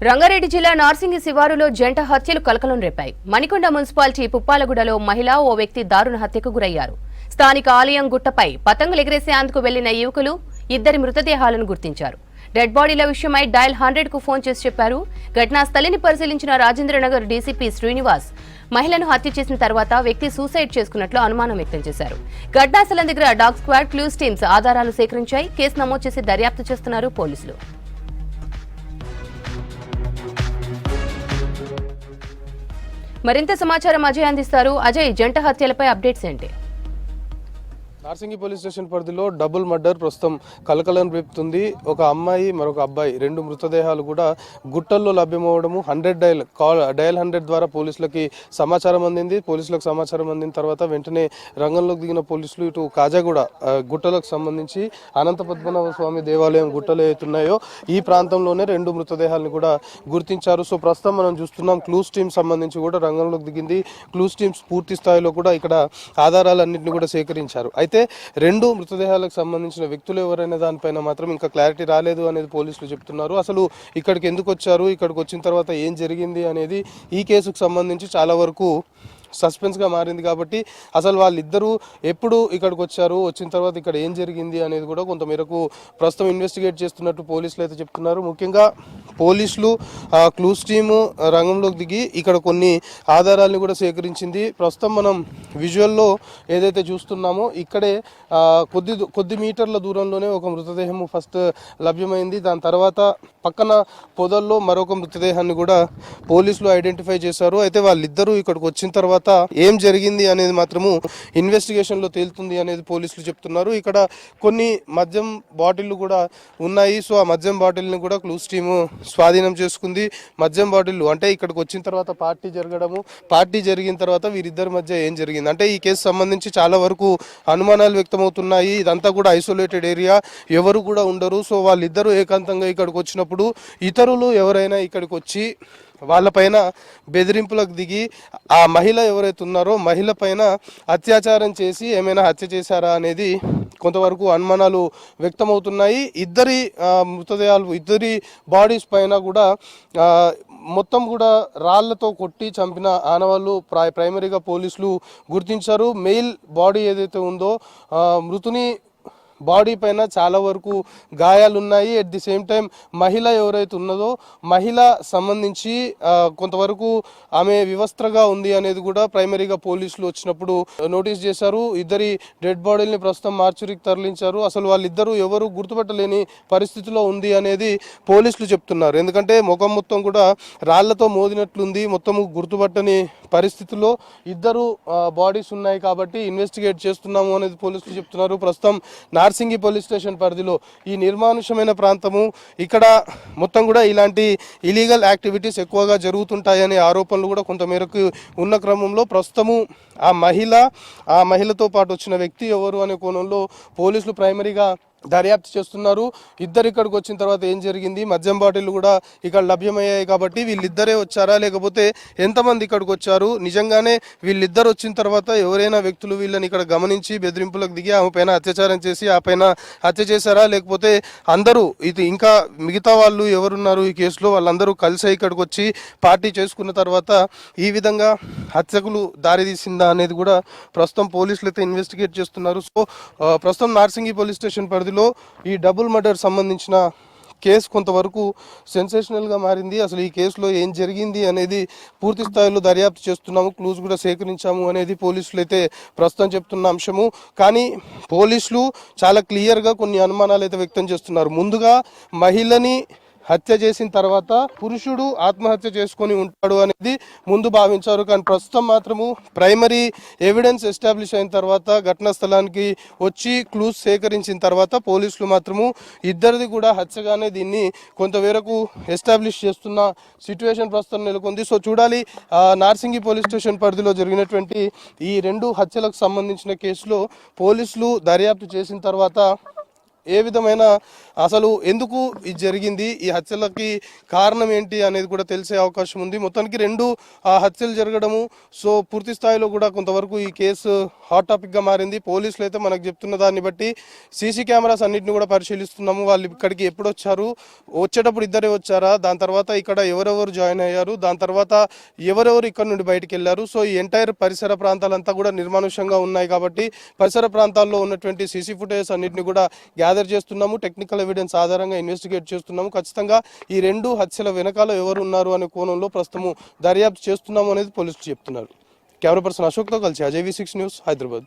రంగారెడ్డి జిల్లా నార్సింగి శివారులో జంట హత్యలు కలకలం రేపాయి. మణికొండ మున్సిపాలిటీ పుప్పాలగూడలో మహిళ ఓ వ్యక్తి దారుణ హత్యకు గురయ్యారు. స్థానిక ఆలయం గుట్టపై పతంగులు ఎగరేసేందుకు వెళ్లిన యువకులు ఇద్దరి మృతదేహాలను గుర్తించారు. డెడ్ బాడీల విషయమై డయల్ 100 కు ఫోన్ చేసి చెప్పారు. ఘటనా స్థలిని పరిశీలించిన రాజేంద్రనగర్ డీసీపీ శ్రీనివాస్ మహిళను హత్య చేసిన తర్వాత వ్యక్తి సూసైడ్ చేసుకున్నట్లు అనుమానం వ్యక్తం చేశారు. ఘటనా స్థలం దగ్గర డాగ్ స్క్వాడ్, క్లూస్ టీమ్స్ ఆధారాలు సేకరించాయి. కేసు నమోదు చేసి దర్యాప్తు చేస్తున్నారు పోలీసులు. మరింత సమాచారం అజయ్ అందిస్తారు. అజయ్, జంట హత్యలపై అప్డేట్స్ ఏంటి? నార్సింగి పోలీస్ స్టేషన్ పరిధిలో డబుల్ మర్డర్ ప్రస్తుతం కలకలం రేపుతుంది. ఒక అమ్మాయి మరొక అబ్బాయి రెండు మృతదేహాలు కూడా గుట్టల్లో లభ్యమవడము 100 ద్వారా పోలీసులకి సమాచారం అందింది. పోలీసులకు సమాచారం అందిన తర్వాత వెంటనే రంగంలోకి దిగిన పోలీసులు ఇటు కాజాగూడ గుట్టలకు సంబంధించి అనంత పద్మనాభ స్వామి దేవాలయం గుట్టలు ఏతున్నాయో ఈ ప్రాంతంలోనే రెండు మృతదేహాలను కూడా గుర్తించారు. సో ప్రస్తుతం మనం చూస్తున్నాం క్లూస్ టీమ్ సంబంధించి కూడా రంగంలోకి దిగింది. క్లూస్ టీమ్స్ పూర్తి స్థాయిలో కూడా ఇక్కడ ఆధారాలన్నింటినీ కూడా సేకరించారు. అయితే రెండు మృతదేహాలకు సంబంధించిన వ్యక్తులు ఎవరైనా దానిపైన మాత్రం ఇంకా క్లారిటీ రాలేదు అనేది పోలీసులు చెప్తున్నారు. అసలు ఇక్కడికి ఎందుకు వచ్చారు, ఇక్కడికి వచ్చిన తర్వాత ఏం జరిగింది అనేది ఈ కేసుకు సంబంధించి చాలా వరకు సస్పెన్స్గా మారింది. కాబట్టి అసలు వాళ్ళిద్దరూ ఎప్పుడు ఇక్కడికి వచ్చారు, వచ్చిన తర్వాత ఇక్కడ ఏం జరిగింది అనేది కూడా కొంతమేరకు ప్రస్తుతం ఇన్వెస్టిగేట్ చేస్తున్నట్టు పోలీసులు అయితే చెప్తున్నారు. ముఖ్యంగా పోలీసులు క్లూస్ టీము రంగంలోకి దిగి ఇక్కడ కొన్ని ఆధారాలను కూడా సేకరించింది. ప్రస్తుతం మనం విజువల్లో ఏదైతే చూస్తున్నామో ఇక్కడే కొద్ది మీటర్ల దూరంలోనే ఒక మృతదేహం ఫస్ట్ లభ్యమైంది. దాని తర్వాత పక్కన పొదల్లో మరొక మృతదేహాన్ని కూడా పోలీసులు ఐడెంటిఫై చేశారు. అయితే వాళ్ళిద్దరూ ఇక్కడికి వచ్చిన తర్వాత ఏం జరిగింది అనేది మాత్రము ఇన్వెస్టిగేషన్ లో తేలుతుంది అనేది పోలీసులు చెప్తున్నారు. ఇక్కడ కొన్ని మద్యం బాటిళ్లు కూడా ఉన్నాయి. సో ఆ మద్యం బాటిల్ని కూడా క్లూస్ టీము స్వాధీనం చేసుకుంది. మద్యం బాటిళ్లు అంటే ఇక్కడికి వచ్చిన తర్వాత పార్టీ జరిగిన తర్వాత వీరిద్దరి మధ్య ఏం జరిగింది అంటే ఈ కేసు సంబంధించి చాలా వరకు అనుమానాలు వ్యక్తమవుతున్నాయి. ఇదంతా కూడా ఐసోలేటెడ్ ఏరియా, ఎవరు కూడా ఉండరు. సో వాళ్ళిద్దరూ ఏకాంతంగా ఇక్కడికి వచ్చినప్పుడు ఇతరులు ఎవరైనా ఇక్కడికి వచ్చి వాళ్ళపైన బెదిరింపులకు దిగి ఆ మహిళ ఎవరైతే ఉన్నారో మహిళ పైన అత్యాచారం చేసి ఏమైనా హత్య చేశారా అనేది కొంతవరకు అనుమానాలు వ్యక్తమవుతున్నాయి. ఇద్దరి మృతదేహాలు, ఇద్దరి బాడీస్ పైన కూడా మొత్తం కూడా రాళ్లతో కొట్టి చంపిన ఆనవాళ్ళు ప్రైమరీగా పోలీసులు గుర్తించారు. మెయిల్ బాడీ ఏదైతే ఉందో మృతుని బాడీ పైన చాలా వరకు గాయాలున్నాయి. అట్ ది సేమ్ టైం మహిళ ఎవరైతే ఉన్నదో మహిళ సంబంధించి కొంతవరకు ఆమె వివస్త్రగా ఉంది అనేది కూడా ప్రైమరీగా పోలీసులు వచ్చినప్పుడు నోటీస్ చేశారు. ఇద్దరి డెడ్ బాడీని ప్రస్తుతం మార్చురీకి తరలించారు. అసలు వాళ్ళిద్దరూ ఎవరు గుర్తుపట్టలేని పరిస్థితిలో ఉంది అనేది పోలీసులు చెప్తున్నారు. ఎందుకంటే ముఖం మొత్తం కూడా రాళ్లతో మోదినట్లుంది, మొత్తము గుర్తుపట్టని పరిస్థితిలో ఇద్దరు బాడీస్ ఉన్నాయి. కాబట్టి ఇన్వెస్టిగేట్ చేస్తున్నాము అనేది పోలీసులు చెప్తున్నారు. ప్రస్తుతం నార్సింగి పోలీస్ స్టేషన్ పరిధిలో ఈ నిర్మానుష్యమైన ప్రాంతము, ఇక్కడ మొత్తం కూడా ఇలాంటి ఇలీగల్ యాక్టివిటీస్ ఎక్కువగా జరుగుతుంటాయనే ఆరోపణలు కూడా కొంతమేరకు ఉన్న క్రమంలో ప్రస్తుతము ఆ మహిళతో పాటు వచ్చిన వ్యక్తి ఎవరు అనే కోణంలో పోలీసులు ప్రైమరీగా దర్యాప్తు చేస్తున్నారు. ఇద్దరు ఇక్కడికి వచ్చిన తర్వాత ఏం జరిగింది, మద్యం బాటిల్ కూడా ఇక్కడ లభ్యమయ్యాయి. కాబట్టి వీళ్ళిద్దరే వచ్చారా, లేకపోతే ఎంతమంది ఇక్కడికి వచ్చారు, నిజంగానే వీళ్ళిద్దరు వచ్చిన తర్వాత ఎవరైనా వ్యక్తులు వీళ్ళని ఇక్కడ గమనించి బెదిరింపులకు దిగి ఆమె పైన అత్యాచారం చేసి ఆ పైన హత్య చేశారా, లేకపోతే అందరూ ఇది ఇంకా మిగతా వాళ్ళు ఎవరున్నారు ఈ కేసులో వాళ్ళందరూ కలిసి ఇక్కడికి వచ్చి పార్టీ చేసుకున్న తర్వాత ఈ విధంగా హత్యకులు దారితీసిందా అనేది కూడా ప్రస్తుతం పోలీసులు అయితే ఇన్వెస్టిగేట్ చేస్తున్నారు. సో ప్రస్తుతం నార్సింగి పోలీస్ స్టేషన్ పరిధిలో ఈ డబుల్ మర్డర్ సంబంధించిన కేసు కొంతవరకు సెన్సేషనల్గా మారింది. అసలు ఈ కేసులో ఏం జరిగింది అనేది పూర్తి స్థాయిలో దర్యాప్తు చేస్తున్నాము, క్లూస్ కూడా సేకరించాము అనేది పోలీసులు అయితే ప్రస్తుతం చెప్తున్న అంశము. కానీ పోలీసులు చాలా క్లియర్గా కొన్ని అనుమానాలు అయితే వ్యక్తం చేస్తున్నారు. ముందుగా మహిళని హత్య చేసిన తర్వాత పురుషుడు ఆత్మహత్య చేసుకొని ఉంటాడు అనేది ముందు భావించారు. కానీ ప్రస్తుతం మాత్రము ప్రైమరీ ఎవిడెన్స్ ఎస్టాబ్లిష్ అయిన తర్వాత ఘటనా స్థలానికి వచ్చి క్లూస్ సేకరించిన తర్వాత పోలీసులు మాత్రము ఇద్దరిది కూడా హత్యగానే దీన్ని కొంతవరకు ఎస్టాబ్లిష్ చేస్తున్న సిచ్యువేషన్ ప్రస్తుతం నెలకొంది. సో చూడాలి నార్సింగి పోలీస్ స్టేషన్ పరిధిలో జరిగినటువంటి ఈ రెండు హత్యలకు సంబంధించిన కేసులో పోలీసులు దర్యాప్తు చేసిన తర్వాత ఏ విధమైన అసలు ఎందుకు ఇది జరిగింది, ఈ హత్యలకి కారణం ఏంటి అనేది కూడా తెలిసే అవకాశం ఉంది. మొత్తానికి రెండు హత్యలు జరగడము, సో పూర్తి స్థాయిలో కూడా కొంతవరకు ఈ కేసు హాట్ టాపిక్గా మారింది. పోలీసులు అయితే మనకు చెప్తున్న దాన్ని బట్టి సీసీ కెమెరాస్ అన్నింటిని కూడా పరిశీలిస్తున్నాము. వాళ్ళు ఇక్కడికి ఎప్పుడు వచ్చారు, వచ్చేటప్పుడు ఇద్దరే వచ్చారా, దాని తర్వాత ఇక్కడ ఎవరెవరు జాయిన్ అయ్యారు, దాని తర్వాత ఎవరెవరు ఇక్కడ నుండి బయటికి వెళ్ళారు. సో ఈ ఎంటైర్ పరిసర ప్రాంతాలంతా కూడా నిర్మానుష్యంగా ఉన్నాయి కాబట్టి పరిసర ప్రాంతాల్లో ఉన్నటువంటి సీసీ ఫుటేజ్ అన్నింటిని కూడా గ్యాదర్ చేస్తున్నాము. టెక్నికల్ ఎవిడెన్స్ ఆధారంగా ఇన్వెస్టిగేట్ చేస్తున్నాము. ఖచ్చితంగా ఈ రెండు హత్యల వెనకాల ఎవరు ఉన్నారు అనే కోణంలో ప్రస్తుతము దర్యాప్తు చేస్తున్నాము అనేది పోలీసులు చెప్తున్నారు. కెమెరా పర్సన్ అశోక్తో కలిసి అజయ్ V6 న్యూస్, హైదరాబాద్.